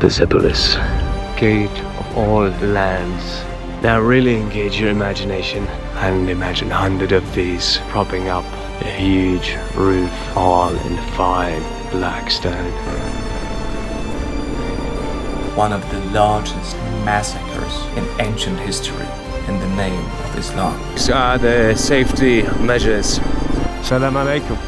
Persepolis, gate of all lands. Now really engage your imagination and imagine 100 of these propping up a huge roof, all in fine black stone. One of the largest massacres in ancient history in the name of Islam. These are the safety measures. Salam alaikum.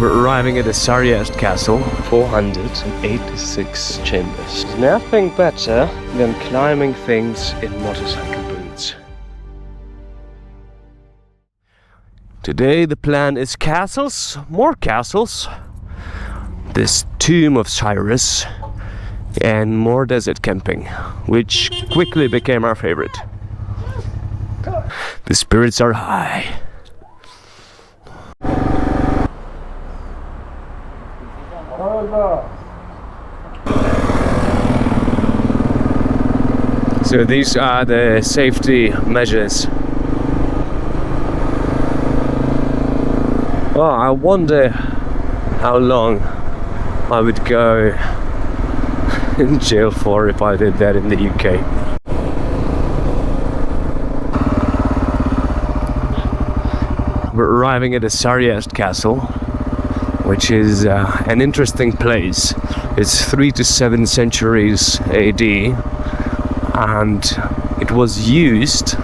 We're arriving at the Sar Yazd castle, 486 chambers. There's nothing better than climbing things in motorcycle boots. Today the plan is castles, more castles, this Tomb of Cyrus, and more desert camping, which quickly became our favorite. The spirits are high. So these are the safety measures. Oh, I wonder how long I would go in jail for if I did that in the UK. We're arriving at the Sar Yazd castle, which is an interesting place. It's 3 to 7 centuries AD, and it was used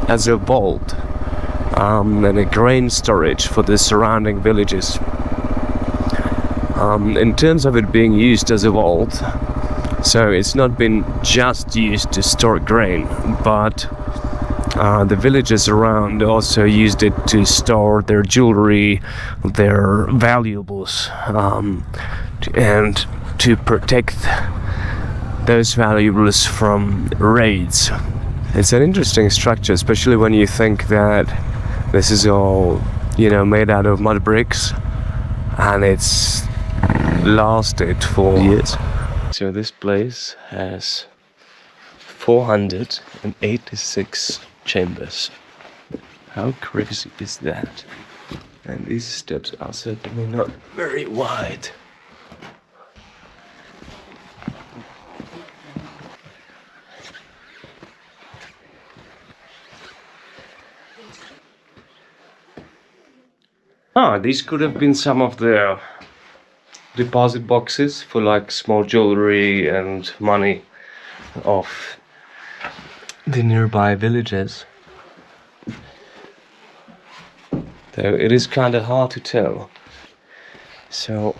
as a vault and a grain storage for the surrounding villages. In terms of it being used as a vault, so it's not been just used to store grain, but the villagers around also used it to store their jewelry, their valuables, and to protect those valuables from raids. It's an interesting structure, especially when you think that this is all, made out of mud bricks, and it's lasted for years. So this place has 486 chambers. How crazy is that? And these steps are certainly not very wide. These could have been some of the deposit boxes for like small jewelry and money of the nearby villages. Though it is kind of hard to tell. So,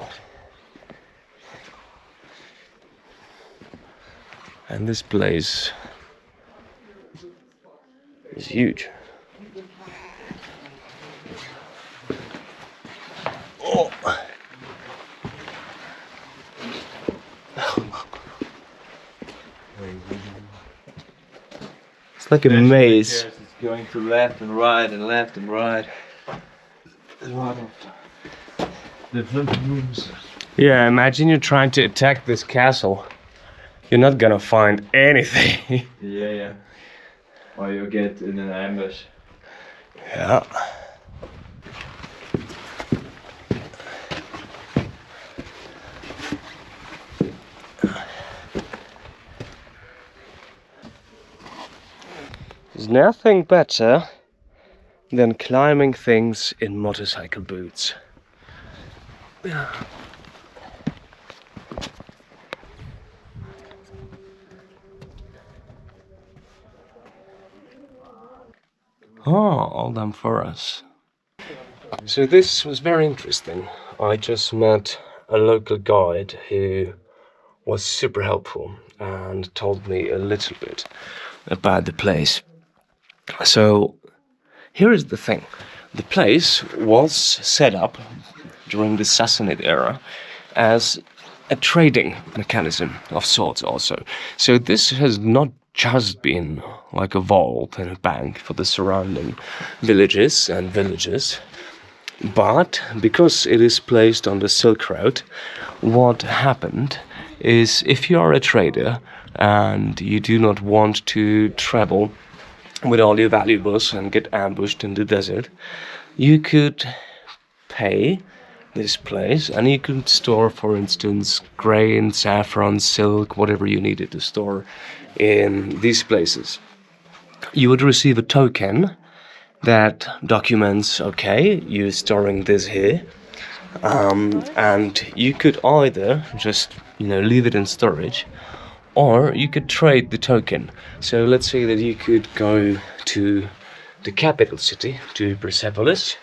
and this place is huge. Oh. It's like a maze. It's going to left and right and left and right. There's a lot of different rooms. Yeah, imagine you're trying to attack this castle. You're not gonna find anything. Yeah. Or you get in an ambush. Yeah. There's nothing better than climbing things in motorcycle boots. Oh, all done for us. So this was very interesting. I just met a local guide who was super helpful and told me a little bit about the place. So here is the thing. The place was set up during the Sassanid era as a trading mechanism of sorts also. So this has not just been like a vault and a bank for the surrounding villages and villages, but because it is placed on the Silk Road, what happened is if you are a trader and you do not want to travel with all your valuables and get ambushed in the desert, you could pay this place, and you could store, for instance, grain, saffron, silk, whatever you needed to store in these places. You would receive a token that documents, okay, you're storing this here, and you could either just, leave it in storage, or you could trade the token. So let's say that you could go to the capital city, to Persepolis,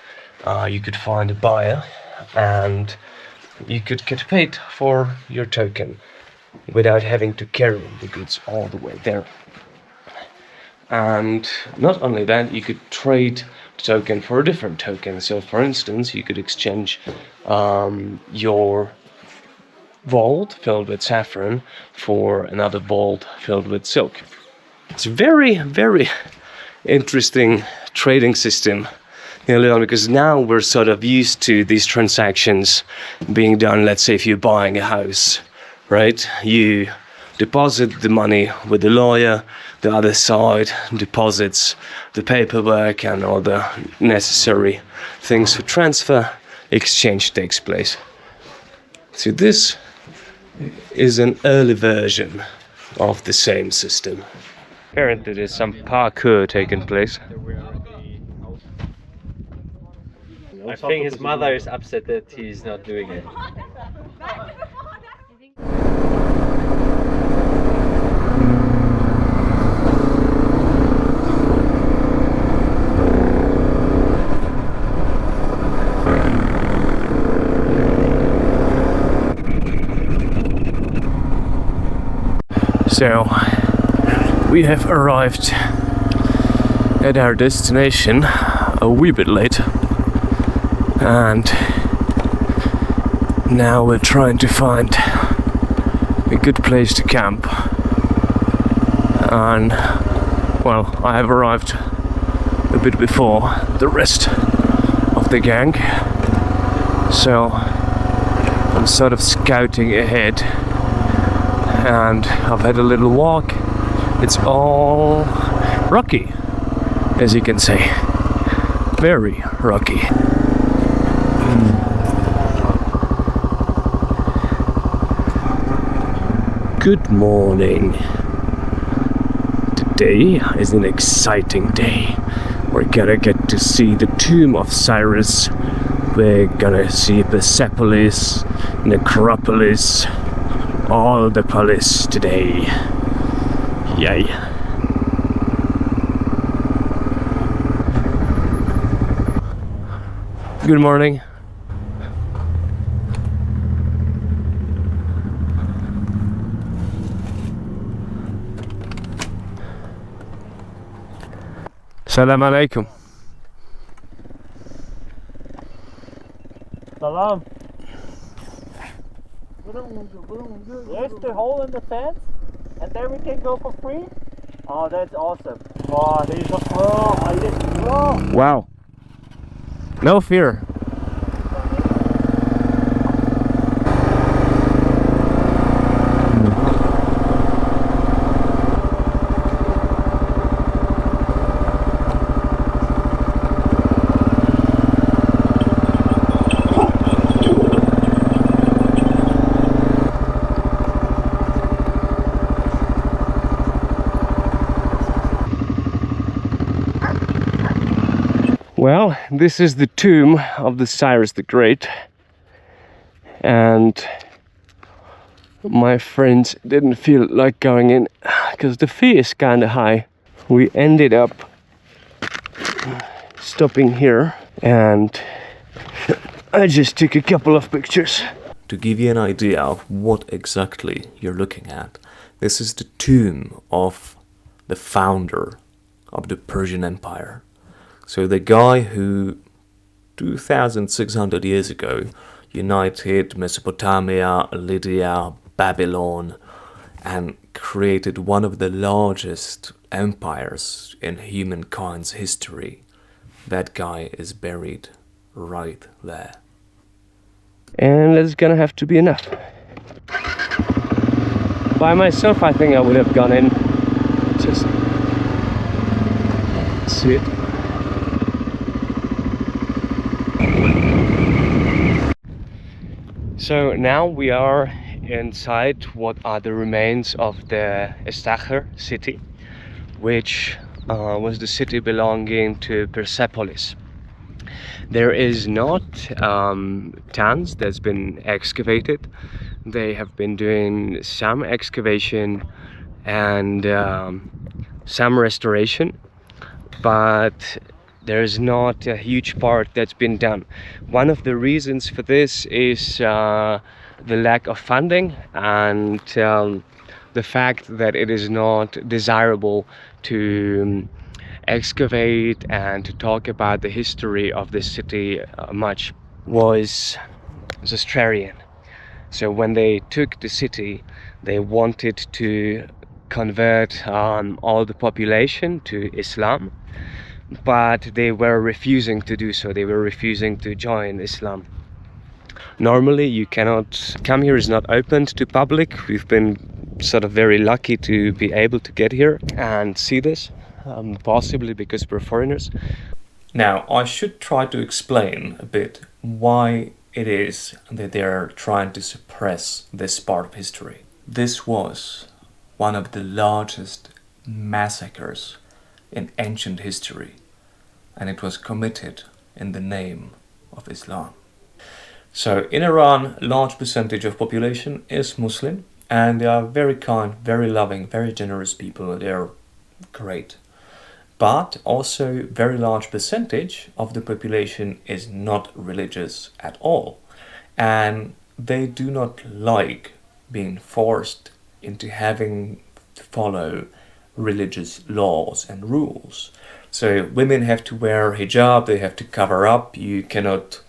you could find a buyer, and you could get paid for your token without having to carry the goods all the way there. And not only that, you could trade the token for a different token. So for instance, you could exchange your vault filled with saffron for another vault filled with silk. It's a very, very interesting trading system, because now we're sort of used to these transactions being done. Let's say if you're buying a house, right? You deposit the money with the lawyer, the other side deposits the paperwork and all the necessary things for transfer, exchange takes place. So this is an early version of the same system. Apparently there's some parkour taking place. I think his mother is upset that he's not doing it. So, we have arrived at our destination a wee bit late, and now we're trying to find a good place to camp. And, well, I have arrived a bit before the rest of the gang, so I'm sort of scouting ahead. And I've had a little walk. It's all rocky, as you can see. Very rocky. Good morning. Today is an exciting day. We're gonna get to see the Tomb of Cyrus. We're gonna see Persepolis, Necropolis, all the palace today. Yay. Good morning. Salam alaikum. Salam. There's the hole in the fence, and there we can go for free. Oh, that's awesome. Oh, he's a pro. He's a pro. Wow. No fear. Well, this is the tomb of the Cyrus the Great, and my friends didn't feel like going in because the fee is kind of high. We ended up stopping here, and I just took a couple of pictures. To give you an idea of what exactly you're looking at, this is the tomb of the founder of the Persian Empire. So the guy who 2,600 years ago united Mesopotamia, Lydia, Babylon, and created one of the largest empires in humankind's history. That guy is buried right there. And that's gonna have to be enough. By myself, I think I would have gone in. Just see it. So now we are inside what are the remains of the Istakhr city, which was the city belonging to Persepolis. There is not tons that's been excavated. They have been doing some excavation and some restoration, but there's not a huge part that's been done. One of the reasons for this is the lack of funding and the fact that it is not desirable to excavate and to talk about the history of the city much. Was Zoroastrian. So when they took the city, they wanted to convert all the population to Islam, but they were refusing to do so. They were refusing to join Islam. Normally you cannot come here, is not opened to public. We've been sort of very lucky to be able to get here and see this, possibly because we're foreigners. Now, I should try to explain a bit why it is that they're trying to suppress this part of history. This was one of the largest massacres in ancient history, and it was committed in the name of Islam. So in Iran, a large percentage of population is Muslim, and they are very kind, very loving, very generous people. They're great. But also very large percentage of the population is not religious at all, and they do not like being forced into having to follow religious laws and rules. So women have to wear hijab, they have to cover up, you cannot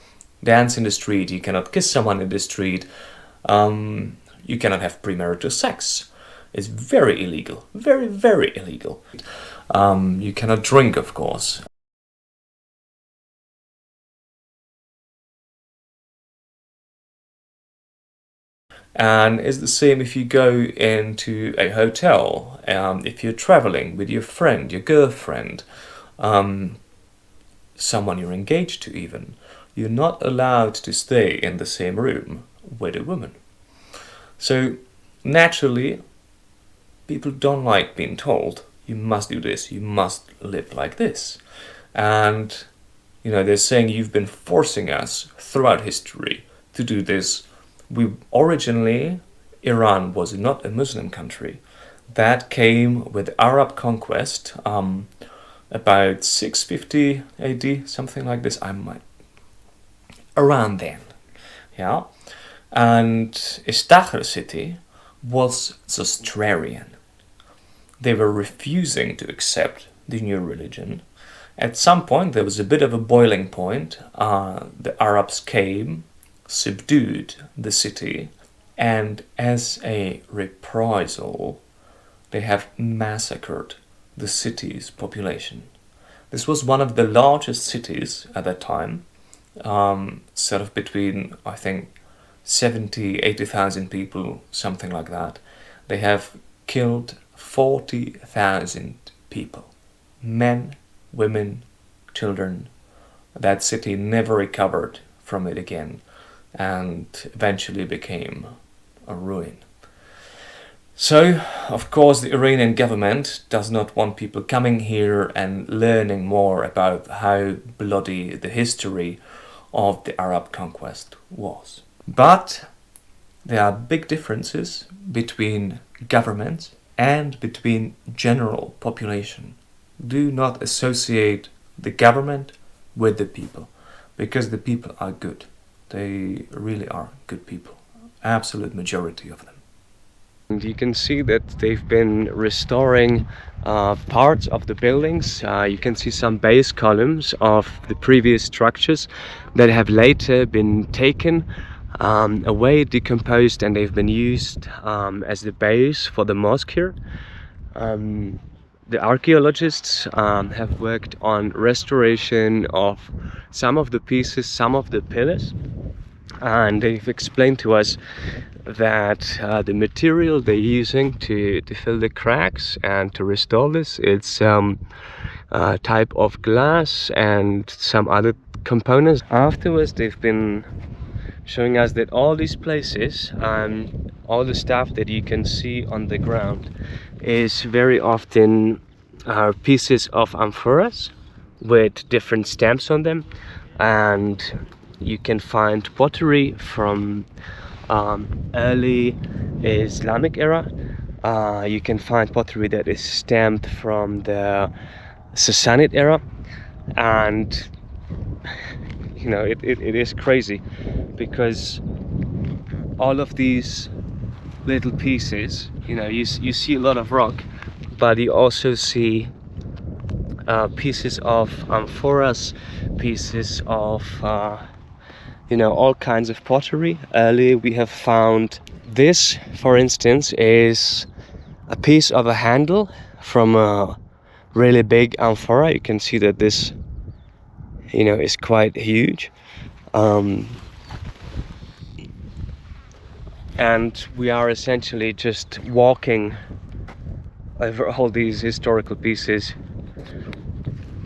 dance in the street, you cannot kiss someone in the street, you cannot have premarital sex. It's very illegal, very, very illegal. You cannot drink, of course. And it's the same if you go into a hotel, if you're traveling with your friend, your girlfriend, someone you're engaged to even, you're not allowed to stay in the same room with a woman. So naturally, people don't like being told, you must do this, you must live like this. And, you know, they're saying you've been forcing us throughout history to do this. Originally, Iran was not a Muslim country. That came with Arab conquest, about 650 AD, something like this. Around then, yeah. And Istakhr city was Zoroastrian. They were refusing to accept the new religion. At some point, there was a bit of a boiling point. The Arabs came, subdued the city, and as a reprisal, they have massacred the city's population. This was one of the largest cities at that time, sort of between, I think, 70, 80,000 people, something like that. They have killed 40,000 people. Men, women, children. That city never recovered from it again and eventually became a ruin. So, of course, the Iranian government does not want people coming here and learning more about how bloody the history of the Arab conquest was. But there are big differences between governments and between general population. Do not associate the government with the people, because the people are good. They really are good people. Absolute majority of them. And you can see that they've been restoring parts of the buildings. You can see some base columns of the previous structures that have later been taken away, decomposed, and they've been used as the base for the mosque here. The archaeologists have worked on restoration of some of the pieces, some of the pillars, and they've explained to us that the material they're using to fill the cracks and to restore this, it's type of glass and some other components. Afterwards, they've been showing us that all these places and all the stuff that you can see on the ground is very often pieces of amphoras with different stamps on them, and you can find pottery from early Islamic era. You can find pottery that is stamped from the Sassanid era, and you know, it is crazy because all of these little pieces, you know, you see a lot of rock, but you also see pieces of amphoras, pieces of you know, all kinds of pottery. Early we have found this, for instance, is a piece of a handle from a really big amphora. You can see that this, you know, is quite huge. And we are essentially just walking over all these historical pieces.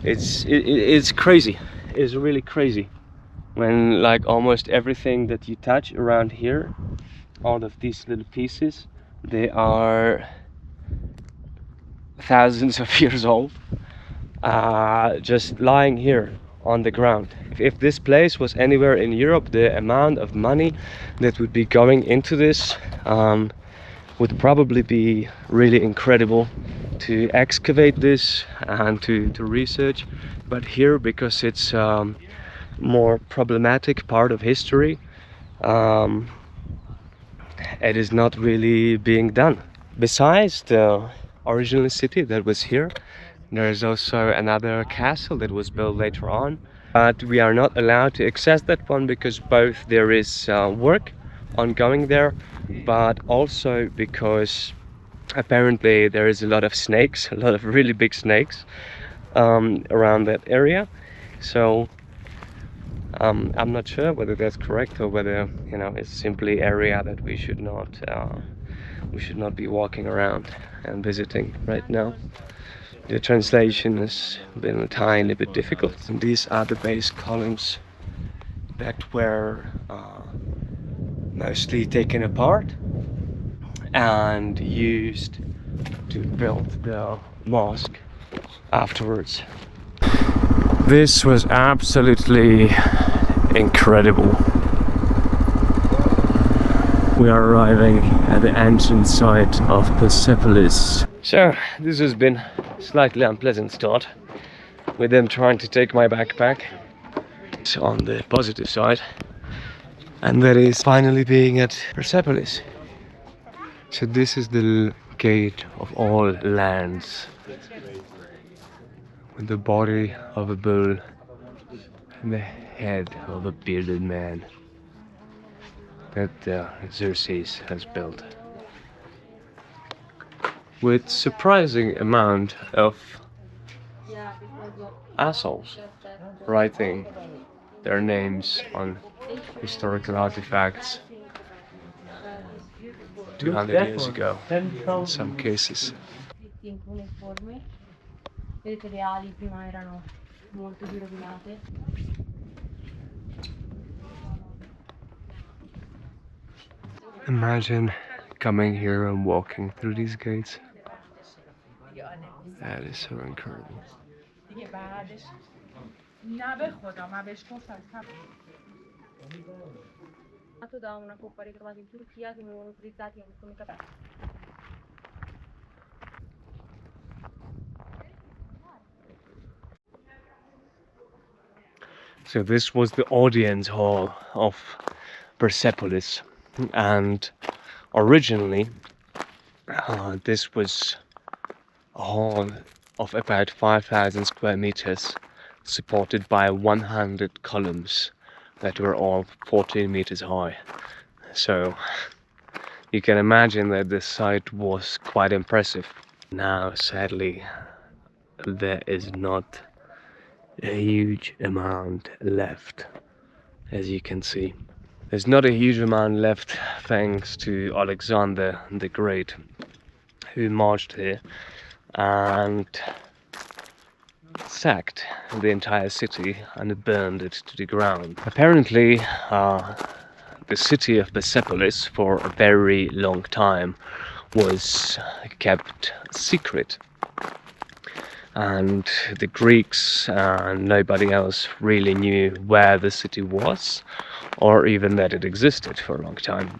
It's crazy. It's really crazy when like almost everything that you touch around here, all of these little pieces, they are thousands of years old, just lying here on the ground. If this place was anywhere in Europe, the amount of money that would be going into this would probably be really incredible to excavate this and to research. But here, because it's more problematic part of history, it is not really being done. Besides the original city that was here, there is also another castle that was built later on, but we are not allowed to access that one because both there is work ongoing there, but also because apparently there is a lot of snakes, a lot of really big snakes around that area. So I'm not sure whether that's correct or whether, you know, it's simply area that we should not be walking around and visiting right now. The translation has been a tiny bit difficult. And these are the base columns that were mostly taken apart and used to build the mosque afterwards. This was absolutely incredible. We are arriving at the ancient site of Persepolis. So this has been a slightly unpleasant start with them trying to take my backpack. It's on the positive side, and that is finally being at Persepolis. So this is the gate of all lands, with the body of a bull and the head of a bearded man that Xerxes has built, with surprising amount of assholes writing their names on historical artifacts 200 years ago in some cases. Vedete le ali prima erano molto più rovinate. Imagine coming here and walking through these gates. That is so incredible. Da una coppa ritrovata in Turchia che venivano utilizzati anche come capelli. So this was the audience hall of Persepolis, and originally this was a hall of about 5,000 square meters, supported by 100 columns that were all 14 meters high. So you can imagine that this site was quite impressive. Now sadly there is not a huge amount left, as you can see. There's not a huge amount left thanks to Alexander the Great, who marched here and sacked the entire city and burned it to the ground. Apparently the city of Persepolis for a very long time was kept secret. And the Greeks and nobody else really knew where the city was, or even that it existed for a long time.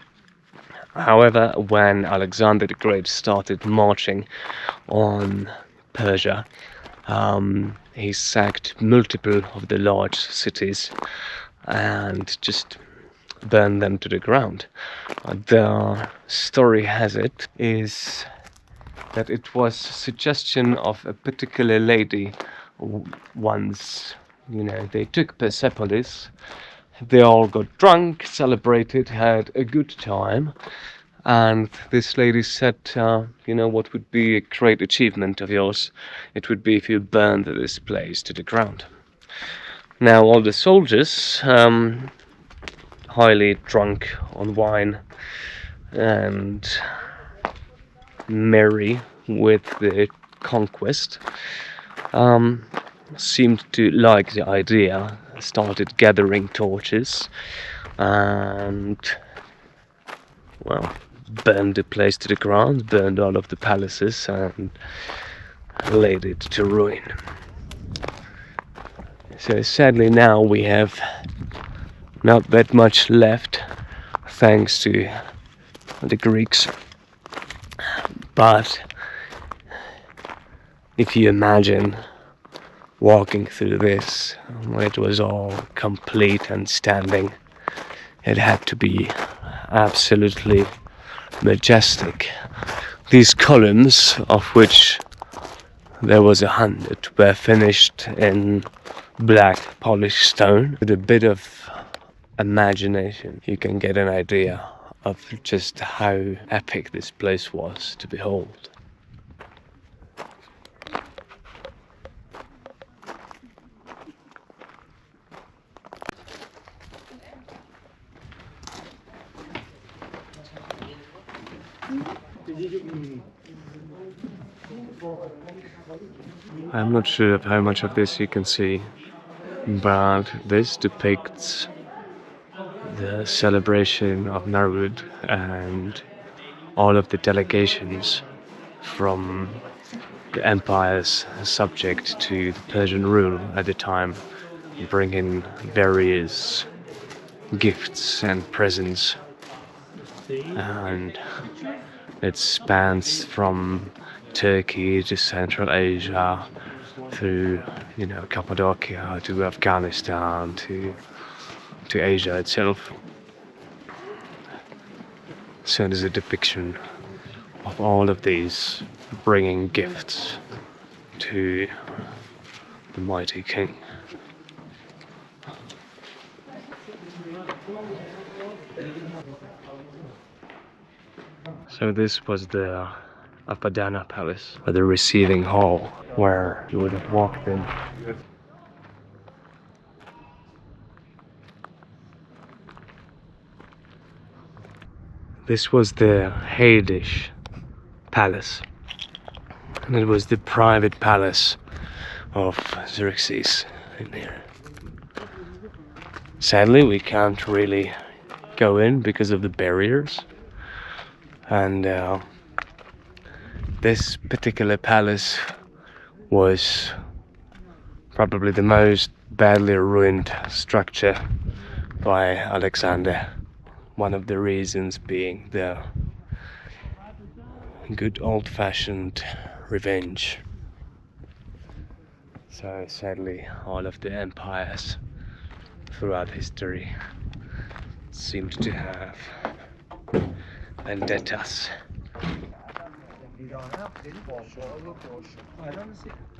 However, when Alexander the Great started marching on Persia, he sacked multiple of the large cities and just burned them to the ground. The story has it is that it was a suggestion of a particular lady. Once, they took Persepolis, they all got drunk, celebrated, had a good time, and this lady said, what would be a great achievement of yours? It would be if you burned this place to the ground. Now all the soldiers, highly drunk on wine and merry with the conquest, seemed to like the idea, started gathering torches and, burned the place to the ground, burned all of the palaces and laid it to ruin. So sadly now we have not that much left, thanks to the Greeks. But if you imagine walking through this when it was all complete and standing, it had to be absolutely majestic. These columns, of which there was 100, were finished in black polished stone. With a bit of imagination, you can get an idea of just how epic this place was to behold. I'm not sure of how much of this you can see, but this depicts the celebration of Nowruz and all of the delegations from the empires subject to the Persian rule at the time, bringing various gifts and presents, and it spans from Turkey to Central Asia through Cappadocia to Afghanistan to Asia itself. So there's a depiction of all of these bringing gifts to the mighty king. So this was the Apadana Palace, or the receiving hall, where you would have walked in. This was the Hadish Palace, and it was the private palace of Xerxes in here. Sadly, we can't really go in because of the barriers, and this particular palace was probably the most badly ruined structure by Alexander. One of the reasons being the good old-fashioned revenge. So sadly, all of the empires throughout history seemed to have vendettas.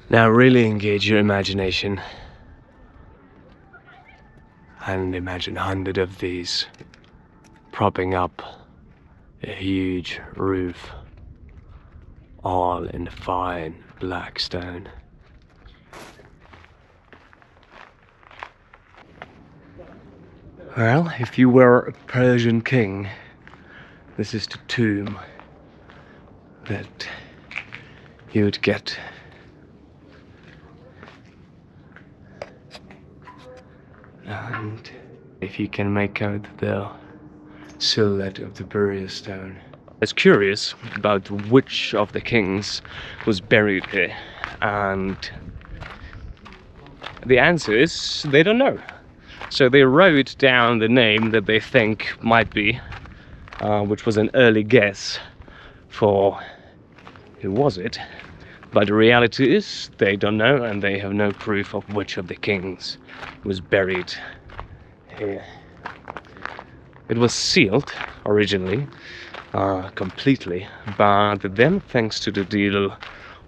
Now really engage your imagination and imagine 100 of these propping up a huge roof, all in fine black stone. Well, if you were a Persian king, this is the tomb that you would get. And if you can make out the silhouette of the burial stone. I was curious about which of the kings was buried here, and the answer is they don't know. So they wrote down the name that they think might be, which was an early guess for who was it. But the reality is they don't know, and they have no proof of which of the kings was buried here. It was sealed originally, completely, but then thanks to the deal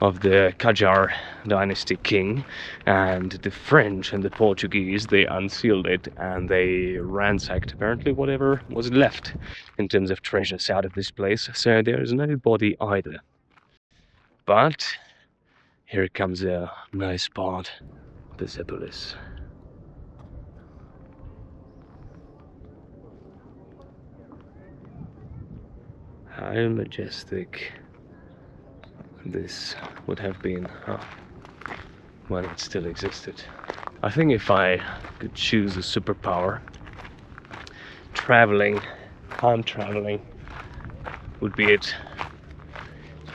of the Qajar dynasty king and the French and the Portuguese, they unsealed it and they ransacked apparently whatever was left in terms of treasures out of this place. So there is no body either. But here comes a nice part, Persepolis. How majestic this would have been when it still existed. I think if I could choose a superpower, time traveling would be it.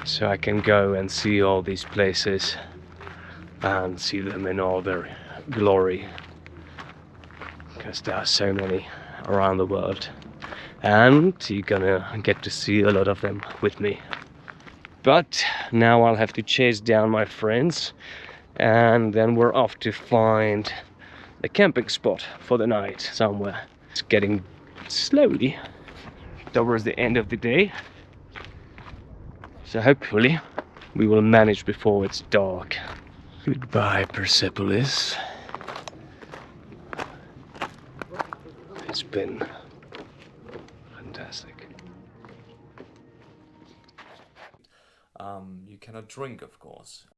So I can go and see all these places and see them in all their glory, because there are so many around the world, and you're gonna get to see a lot of them with me. But now I'll have to chase down my friends, and then we're off to find a camping spot for the night somewhere. It's getting slowly towards the end of the day, so hopefully we will manage before it's dark. Goodbye, Persepolis. It's been fantastic. You cannot drink, of course.